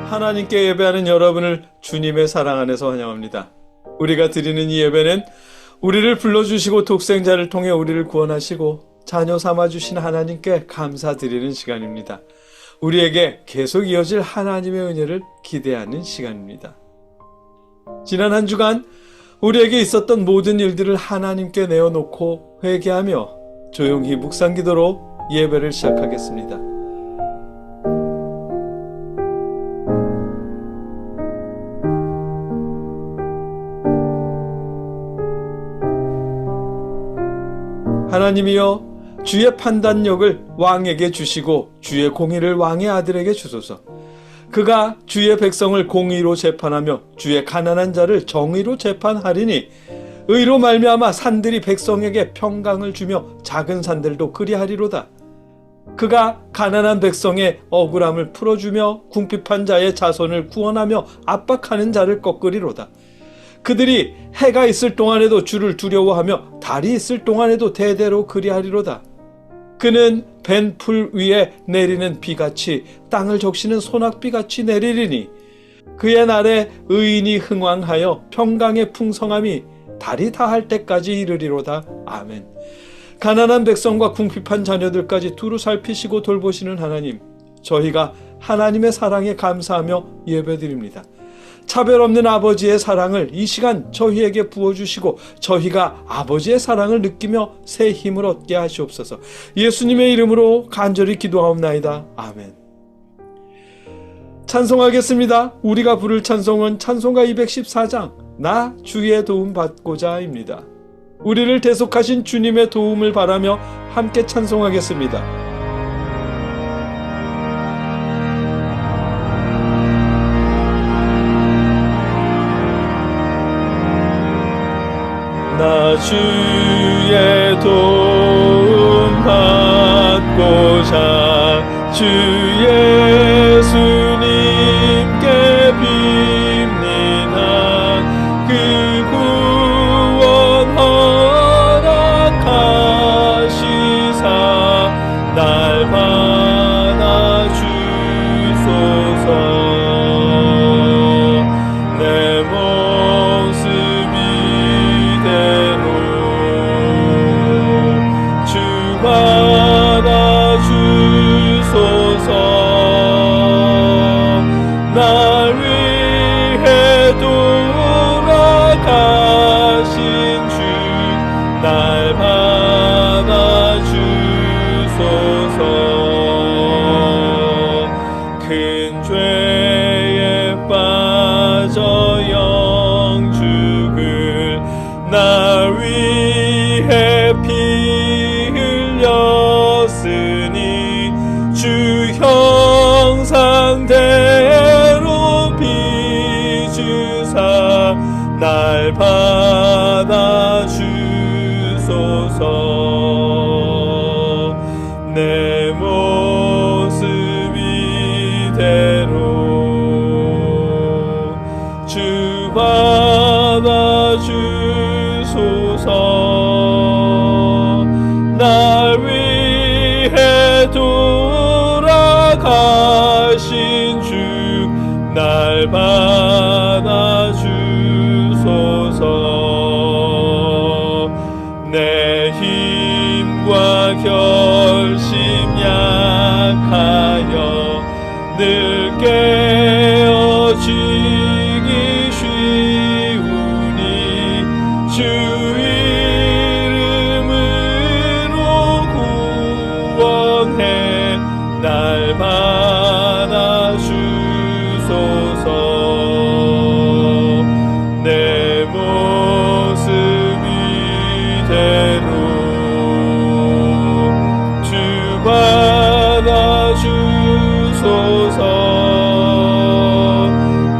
하나님께 예배하는 여러분을 주님의 사랑 안에서 환영합니다. 우리가 드리는 이 예배는 우리를 불러주시고 독생자를 통해 우리를 구원하시고 자녀 삼아주신 하나님께 감사드리는 시간입니다. 우리에게 계속 이어질 하나님의 은혜를 기대하는 시간입니다. 지난 한 주간 우리에게 있었던 모든 일들을 하나님께 내어놓고 회개하며 조용히 묵상 기도로 예배를 시작하겠습니다. 하나님이여, 주의 판단력을 왕에게 주시고 주의 공의를 왕의 아들에게 주소서. 그가 주의 백성을 공의로 재판하며 주의 가난한 자를 정의로 재판하리니 의로 말미암아 산들이 백성에게 평강을 주며 작은 산들도 그리하리로다. 그가 가난한 백성의 억울함을 풀어주며 궁핍한 자의 자손을 구원하며 압박하는 자를 꺾으리로다. 그들이 해가 있을 동안에도 주를 두려워하며 달이 있을 동안에도 대대로 그리하리로다. 그는 벤 풀 위에 내리는 비같이 땅을 적시는 소낙비같이 내리리니 그의 날에 의인이 흥왕하여 평강의 풍성함이 달이 다할 때까지 이르리로다. 아멘. 가난한 백성과 궁핍한 자녀들까지 두루 살피시고 돌보시는 하나님, 저희가 하나님의 사랑에 감사하며 예배드립니다. 차별 없는 아버지의 사랑을 이 시간 저희에게 부어주시고 저희가 아버지의 사랑을 느끼며 새 힘을 얻게 하시옵소서. 예수님의 이름으로 간절히 기도하옵나이다. 아멘. 찬송하겠습니다. 우리가 부를 찬송은 찬송가 214장 나 주의 도움 받고자입니다. 우리를 대속하신 주님의 도움을 바라며 함께 찬송하겠습니다. 나 주의 도움 받고자 주 예수님께 빕니다. 그 구원 허락하시사 날 받아 주소서. 내 모습 받아주소서. 날 위해 돌아가신 주 날 받아주소서. 큰 죄에 빠져 영죽을 날 위해 피 흘렸으니 주 형상대로 빚으사 날 받아주소서. 내 모습 이대로 주 받아주소서. 날 위해 돌아가신 주 날 받아주소서. 내 힘과 결심 약하여 늘 깨어지기 쉬우니 주 구원해 날 받아주소서. 내 모습 이대로 주 받아주소서.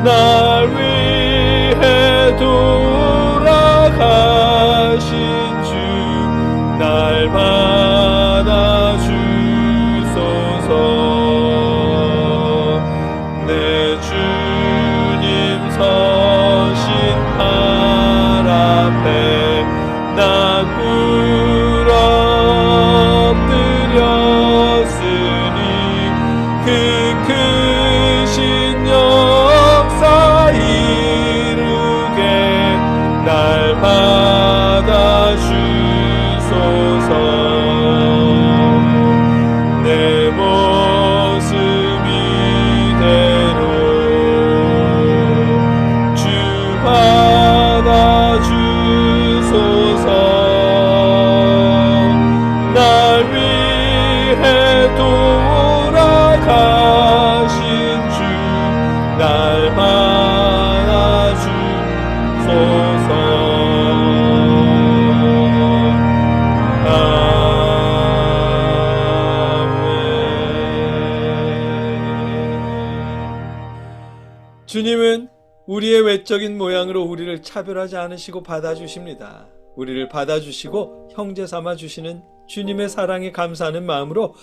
날 위해 돌아가신 주 날 받아주소서. 내 주님 서신 발 앞에 나 꿇어뜨렸으니 그 크신 영 날 받아주소서. 주님은 우리의 외적인 모양으로 우리를 차별하지 않으시고 받아주십니다. 우리를 받아주시고 형제 삼아 주시는 주님의 사랑에 감사하는 마음으로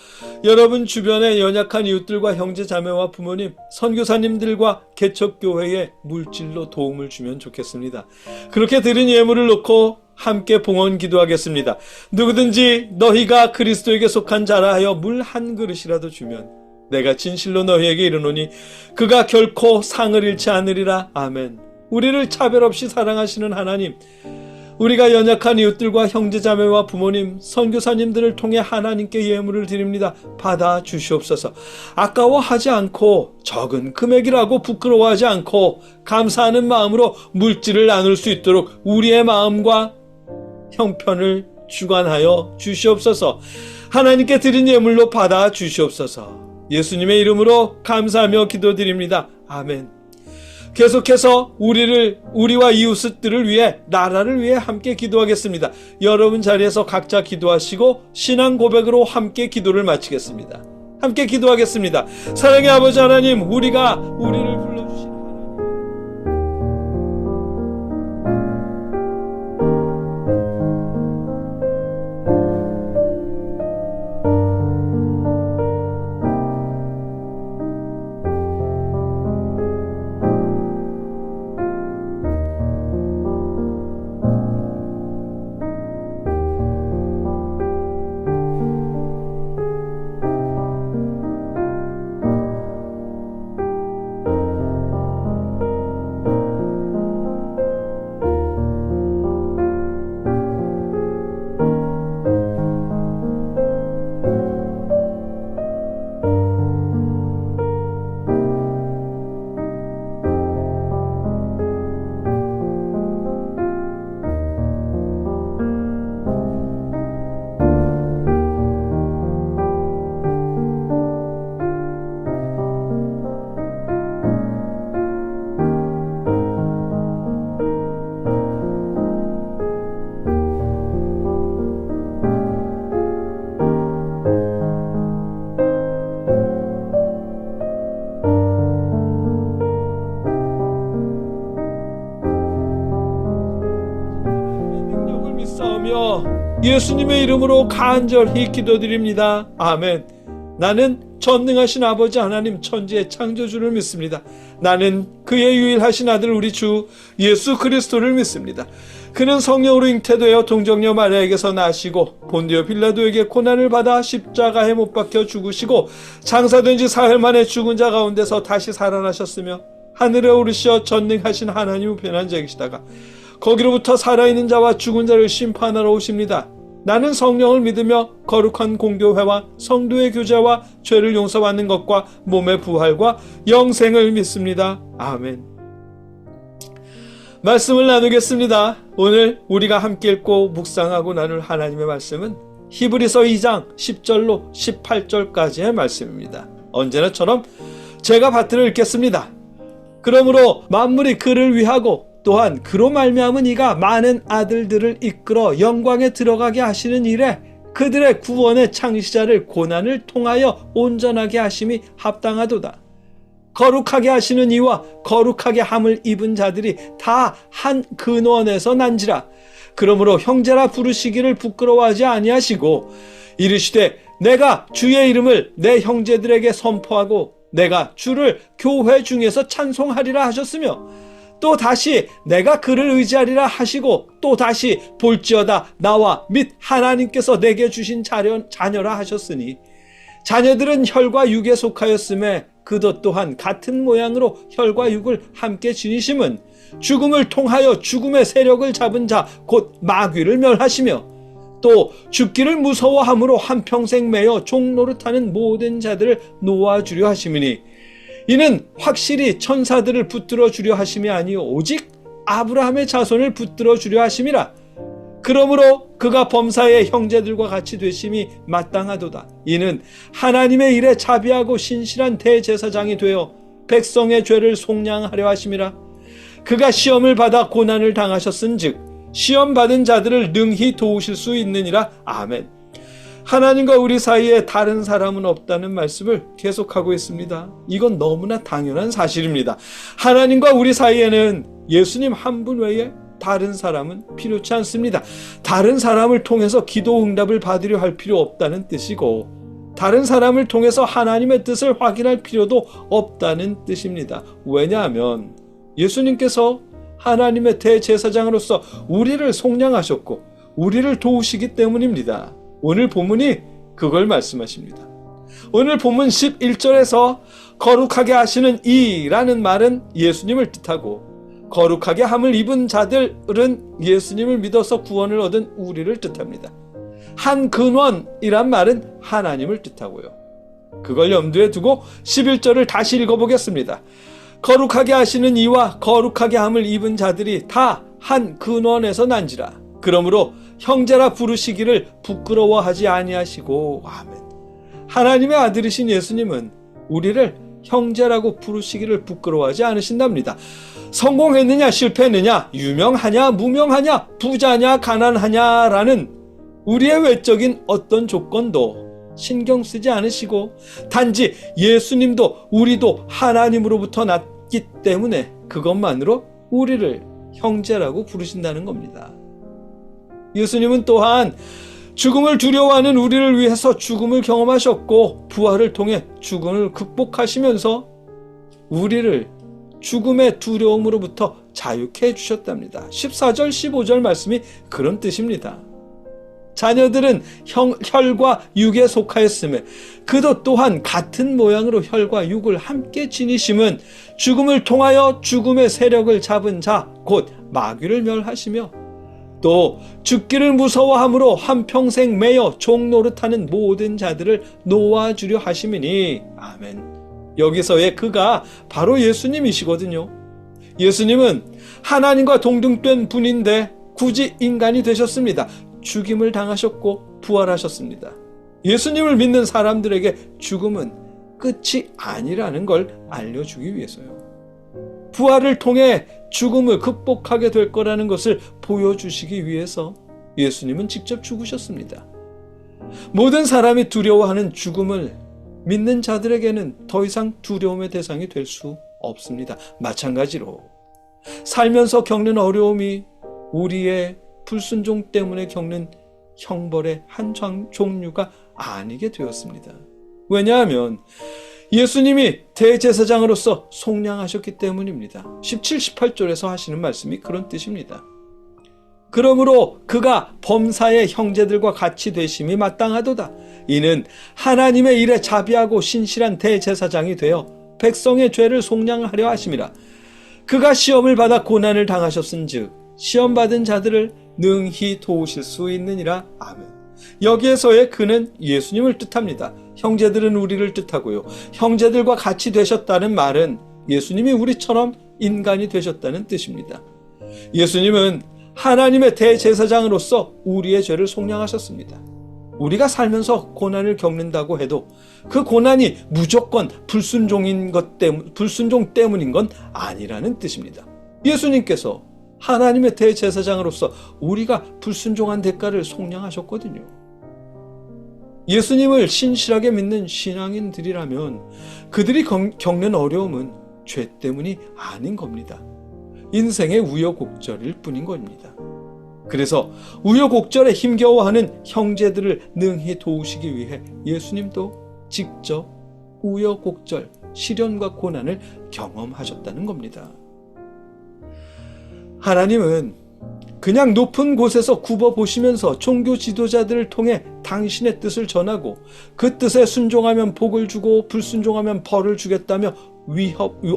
여러분 주변의 연약한 이웃들과 형제 자매와 부모님, 선교사님들과 개척교회에 물질로 도움을 주면 좋겠습니다. 그렇게 드린 예물을 놓고 함께 봉헌 기도하겠습니다. 누구든지 너희가 그리스도에게 속한 자라 하여 물 한 그릇이라도 주면 내가 진실로 너희에게 이르노니 그가 결코 상을 잃지 않으리라. 아멘. 우리를 차별 없이 사랑하시는 하나님, 우리가 연약한 이웃들과 형제자매와 부모님, 선교사님들을 통해 하나님께 예물을 드립니다. 받아 주시옵소서. 아까워하지 않고 적은 금액이라고 부끄러워하지 않고 감사하는 마음으로 물질을 나눌 수 있도록 우리의 마음과 형편을 주관하여 주시옵소서. 하나님께 드린 예물로 받아 주시옵소서. 예수님의 이름으로 감사하며 기도드립니다. 아멘. 계속해서 우리와 이웃들을 위해, 나라를 위해 함께 기도하겠습니다. 여러분 자리에서 각자 기도하시고 신앙 고백으로 함께 기도를 마치겠습니다. 함께 기도하겠습니다. 사랑의 아버지 하나님, 우리를 불러주신 예수님의 이름으로 간절히 기도드립니다. 아멘. 나는 전능하신 아버지 하나님 천지의 창조주를 믿습니다. 나는 그의 유일하신 아들 우리 주 예수 그리스도를 믿습니다. 그는 성령으로 잉태되어 동정녀 마리아에게서 나시고 본디오 빌라도에게 고난을 받아 십자가에 못 박혀 죽으시고 장사된 지 사흘 만에 죽은 자 가운데서 다시 살아나셨으며 하늘에 오르시어 전능하신 하나님 우편에 앉아 계시다가 거기로부터 살아있는 자와 죽은 자를 심판하러 오십니다. 나는 성령을 믿으며 거룩한 공교회와 성도의 교제와 죄를 용서받는 것과 몸의 부활과 영생을 믿습니다. 아멘. 말씀을 나누겠습니다. 오늘 우리가 함께 읽고 묵상하고 나눌 하나님의 말씀은 히브리서 2장 10절로 18절까지의 말씀입니다. 언제나처럼 제가 파트를 읽겠습니다. 그러므로 만물이 그를 위하고 또한 그로 말미암은 이가 많은 아들들을 이끌어 영광에 들어가게 하시는 일에 그들의 구원의 창시자를 고난을 통하여 온전하게 하심이 합당하도다. 거룩하게 하시는 이와 거룩하게 함을 입은 자들이 다 한 근원에서 난지라. 그러므로 형제라 부르시기를 부끄러워하지 아니하시고 이르시되 내가 주의 이름을 내 형제들에게 선포하고 내가 주를 교회 중에서 찬송하리라 하셨으며 또 다시 내가 그를 의지하리라 하시고 또 다시 볼지어다 나와 및 하나님께서 내게 주신 자녀라 하셨으니 자녀들은 혈과 육에 속하였음에 그도 또한 같은 모양으로 혈과 육을 함께 지니심은 죽음을 통하여 죽음의 세력을 잡은 자 곧 마귀를 멸하시며 또 죽기를 무서워함으로 한평생 매여 종노릇하는 모든 자들을 놓아주려 하심이니 이는 확실히 천사들을 붙들어 주려 하심이 아니요 오직 아브라함의 자손을 붙들어 주려 하심이라. 그러므로 그가 범사의 형제들과 같이 되심이 마땅하도다. 이는 하나님의 일에 자비하고 신실한 대제사장이 되어 백성의 죄를 속량하려 하심이라. 그가 시험을 받아 고난을 당하셨은즉 시험 받은 자들을 능히 도우실 수 있느니라. 아멘. 하나님과 우리 사이에 다른 사람은 없다는 말씀을 계속하고 있습니다. 이건 너무나 당연한 사실입니다. 하나님과 우리 사이에는 예수님 한 분 외에 다른 사람은 필요치 않습니다. 다른 사람을 통해서 기도 응답을 받으려 할 필요 없다는 뜻이고, 다른 사람을 통해서 하나님의 뜻을 확인할 필요도 없다는 뜻입니다. 왜냐하면 예수님께서 하나님의 대제사장으로서 우리를 속량하셨고 우리를 도우시기 때문입니다. 오늘 본문이 그걸 말씀하십니다. 오늘 본문 11절에서 거룩하게 하시는 이라는 말은 예수님을 뜻하고, 거룩하게 함을 입은 자들은 예수님을 믿어서 구원을 얻은 우리를 뜻합니다. 한 근원이란 말은 하나님을 뜻하고요. 그걸 염두에 두고 11절을 다시 읽어보겠습니다. 거룩하게 하시는 이와 거룩하게 함을 입은 자들이 다 한 근원에서 난지라. 그러므로 형제라 부르시기를 부끄러워하지 아니하시고. 아멘. 하나님의 아들이신 예수님은 우리를 형제라고 부르시기를 부끄러워하지 않으신답니다. 성공했느냐 실패했느냐, 유명하냐 무명하냐, 부자냐 가난하냐라는 우리의 외적인 어떤 조건도 신경 쓰지 않으시고, 단지 예수님도 우리도 하나님으로부터 났기 때문에 그것만으로 우리를 형제라고 부르신다는 겁니다. 예수님은 또한 죽음을 두려워하는 우리를 위해서 죽음을 경험하셨고, 부활을 통해 죽음을 극복하시면서 우리를 죽음의 두려움으로부터 자유케 해주셨답니다. 14절 15절 말씀이 그런 뜻입니다. 자녀들은 혈과 육에 속하였음에 그도 또한 같은 모양으로 혈과 육을 함께 지니심은 죽음을 통하여 죽음의 세력을 잡은 자 곧 마귀를 멸하시며, 또 죽기를 무서워함으로 한평생 매여 종 노릇하는 모든 자들을 놓아주려 하심이니. 아멘. 여기서의 그가 바로 예수님이시거든요. 예수님은 하나님과 동등된 분인데 굳이 인간이 되셨습니다. 죽임을 당하셨고 부활하셨습니다. 예수님을 믿는 사람들에게 죽음은 끝이 아니라는 걸 알려주기 위해서요. 부활을 통해 죽음을 극복하게 될 거라는 것을 보여주시기 위해서 예수님은 직접 죽으셨습니다. 모든 사람이 두려워하는 죽음을 믿는 자들에게는 더 이상 두려움의 대상이 될 수 없습니다. 마찬가지로 살면서 겪는 어려움이 우리의 불순종 때문에 겪는 형벌의 한 종류가 아니게 되었습니다. 왜냐하면 예수님이 대제사장으로서 속량하셨기 때문입니다. 17, 18절에서 하시는 말씀이 그런 뜻입니다. 그러므로 그가 범사의 형제들과 같이 되심이 마땅하도다. 이는 하나님의 일에 자비하고 신실한 대제사장이 되어 백성의 죄를 속량하려 하심이라. 그가 시험을 받아 고난을 당하셨은즉 시험받은 자들을 능히 도우실 수 있느니라. 아멘. 여기에서의 그는 예수님을 뜻합니다. 형제들은 우리를 뜻하고요. 형제들과 같이 되셨다는 말은 예수님이 우리처럼 인간이 되셨다는 뜻입니다. 예수님은 하나님의 대제사장으로서 우리의 죄를 속량하셨습니다. 우리가 살면서 고난을 겪는다고 해도 그 고난이 무조건 불순종 때문인 건 아니라는 뜻입니다. 예수님께서 하나님의 대제사장으로서 우리가 불순종한 대가를 속량하셨거든요. 예수님을 신실하게 믿는 신앙인들이라면 그들이 겪는 어려움은 죄 때문이 아닌 겁니다. 인생의 우여곡절일 뿐인 겁니다. 그래서 우여곡절에 힘겨워하는 형제들을 능히 도우시기 위해 예수님도 직접 우여곡절, 시련과 고난을 경험하셨다는 겁니다. 하나님은 그냥 높은 곳에서 굽어보시면서 종교 지도자들을 통해 당신의 뜻을 전하고 그 뜻에 순종하면 복을 주고 불순종하면 벌을 주겠다며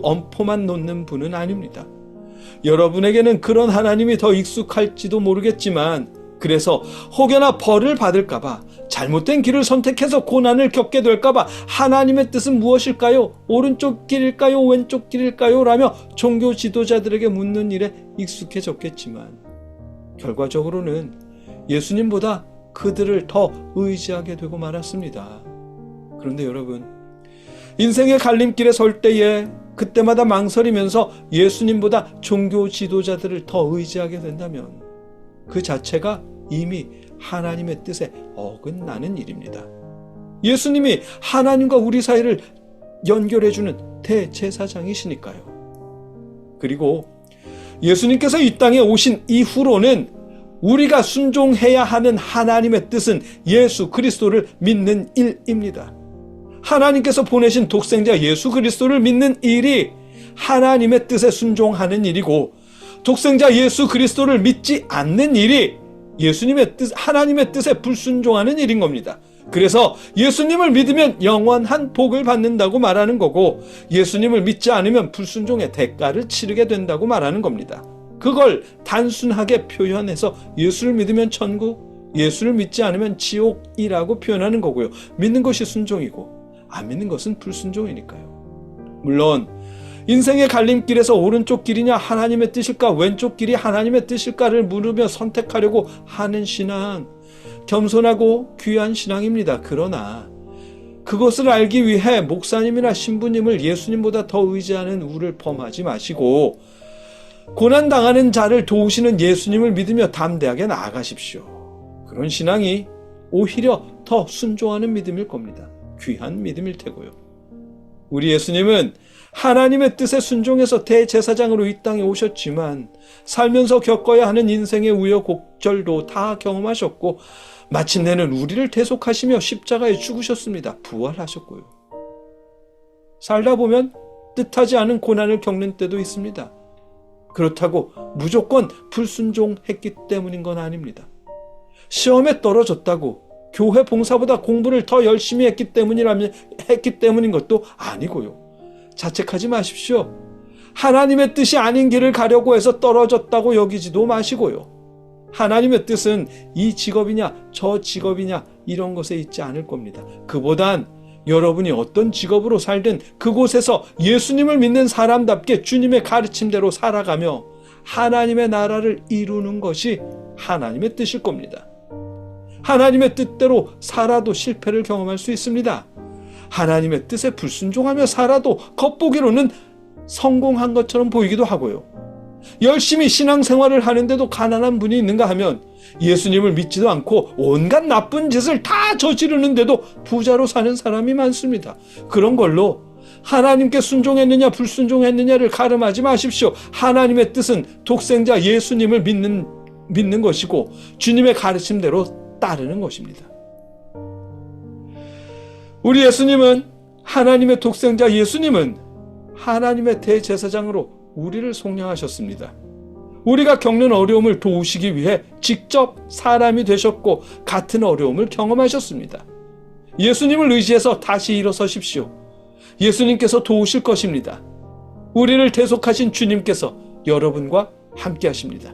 엄포만 놓는 분은 아닙니다. 여러분에게는 그런 하나님이 더 익숙할지도 모르겠지만, 그래서 혹여나 벌을 받을까봐, 잘못된 길을 선택해서 고난을 겪게 될까봐 하나님의 뜻은 무엇일까요? 오른쪽 길일까요? 왼쪽 길일까요? 라며 종교 지도자들에게 묻는 일에 익숙해졌겠지만, 결과적으로는 예수님보다 그들을 더 의지하게 되고 말았습니다. 그런데 여러분, 인생의 갈림길에 설 때에 그때마다 망설이면서 예수님보다 종교 지도자들을 더 의지하게 된다면 그 자체가 이미 하나님의 뜻에 어긋나는 일입니다. 예수님이 하나님과 우리 사이를 연결해주는 대제사장이시니까요. 그리고 예수님께서 이 땅에 오신 이후로는 우리가 순종해야 하는 하나님의 뜻은 예수 그리스도를 믿는 일입니다. 하나님께서 보내신 독생자 예수 그리스도를 믿는 일이 하나님의 뜻에 순종하는 일이고, 독생자 예수 그리스도를 믿지 않는 일이 예수님의 뜻, 하나님의 뜻에 불순종하는 일인 겁니다. 그래서 예수님을 믿으면 영원한 복을 받는다고 말하는 거고, 예수님을 믿지 않으면 불순종의 대가를 치르게 된다고 말하는 겁니다. 그걸 단순하게 표현해서 예수를 믿으면 천국, 예수를 믿지 않으면 지옥이라고 표현하는 거고요. 믿는 것이 순종이고 안 믿는 것은 불순종이니까요. 물론 인생의 갈림길에서 오른쪽 길이냐 하나님의 뜻일까, 왼쪽 길이 하나님의 뜻일까를 물으며 선택하려고 하는 신앙, 겸손하고 귀한 신앙입니다. 그러나 그것을 알기 위해 목사님이나 신부님을 예수님보다 더 의지하는 우를 범하지 마시고, 고난당하는 자를 도우시는 예수님을 믿으며 담대하게 나아가십시오. 그런 신앙이 오히려 더 순종하는 믿음일 겁니다. 귀한 믿음일 테고요. 우리 예수님은 하나님의 뜻에 순종해서 대제사장으로 이 땅에 오셨지만 살면서 겪어야 하는 인생의 우여곡절도 다 경험하셨고, 마침내는 우리를 대속하시며 십자가에 죽으셨습니다. 부활하셨고요. 살다 보면 뜻하지 않은 고난을 겪는 때도 있습니다. 그렇다고 무조건 불순종했기 때문인 건 아닙니다. 시험에 떨어졌다고 교회 봉사보다 공부를 더 열심히 했기 때문인 것도 아니고요. 자책하지 마십시오. 하나님의 뜻이 아닌 길을 가려고 해서 떨어졌다고 여기지도 마시고요. 하나님의 뜻은 이 직업이냐 저 직업이냐 이런 것에 있지 않을 겁니다. 그보단 여러분이 어떤 직업으로 살든 그곳에서 예수님을 믿는 사람답게 주님의 가르침대로 살아가며 하나님의 나라를 이루는 것이 하나님의 뜻일 겁니다. 하나님의 뜻대로 살아도 실패를 경험할 수 있습니다. 하나님의 뜻에 불순종하며 살아도 겉보기로는 성공한 것처럼 보이기도 하고요. 열심히 신앙생활을 하는데도 가난한 분이 있는가 하면 예수님을 믿지도 않고 온갖 나쁜 짓을 다 저지르는데도 부자로 사는 사람이 많습니다. 그런 걸로 하나님께 순종했느냐 불순종했느냐를 가름하지 마십시오. 하나님의 뜻은 독생자 예수님을 믿는 것이고 주님의 가르침대로 따르는 것입니다. 우리 예수님은, 하나님의 독생자 예수님은 하나님의 대제사장으로 우리를 속량하셨습니다. 우리가 겪는 어려움을 도우시기 위해 직접 사람이 되셨고 같은 어려움을 경험하셨습니다. 예수님을 의지해서 다시 일어서십시오. 예수님께서 도우실 것입니다. 우리를 대속하신 주님께서 여러분과 함께 하십니다.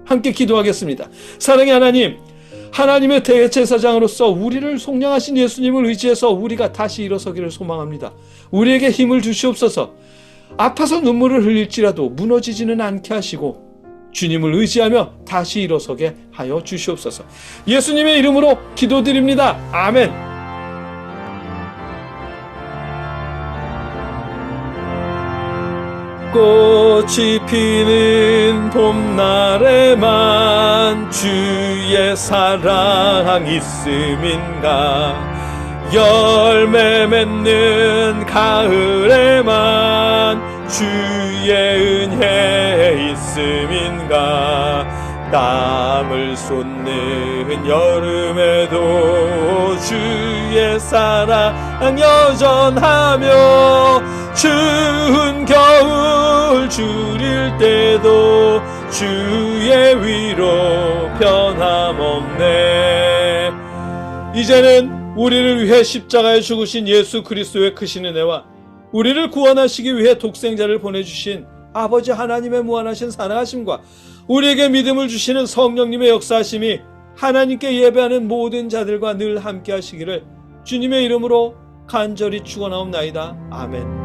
함께 기도하겠습니다. 사랑의 하나님, 하나님의 대제사장으로서 우리를 속량하신 예수님을 의지해서 우리가 다시 일어서기를 소망합니다. 우리에게 힘을 주시옵소서. 아파서 눈물을 흘릴지라도 무너지지는 않게 하시고 주님을 의지하며 다시 일어서게 하여 주시옵소서. 예수님의 이름으로 기도드립니다. 아멘. 꽃이 피는 봄날에만 주의 사랑 있음인가, 열매 맺는 가을에만 주의 은혜 있음인가, 땀을 쏟는 여름에도 주의 사랑 여전하며, 추운 겨울 줄일 때도 주의 위로 변함없네. 이제는 우리를 위해 십자가에 죽으신 예수 그리스도의 크신 은혜와 우리를 구원하시기 위해 독생자를 보내주신 아버지 하나님의 무한하신 사랑하심과 우리에게 믿음을 주시는 성령님의 역사하심이 하나님께 예배하는 모든 자들과 늘 함께 하시기를 주님의 이름으로 간절히 축원하옵나이다. 아멘.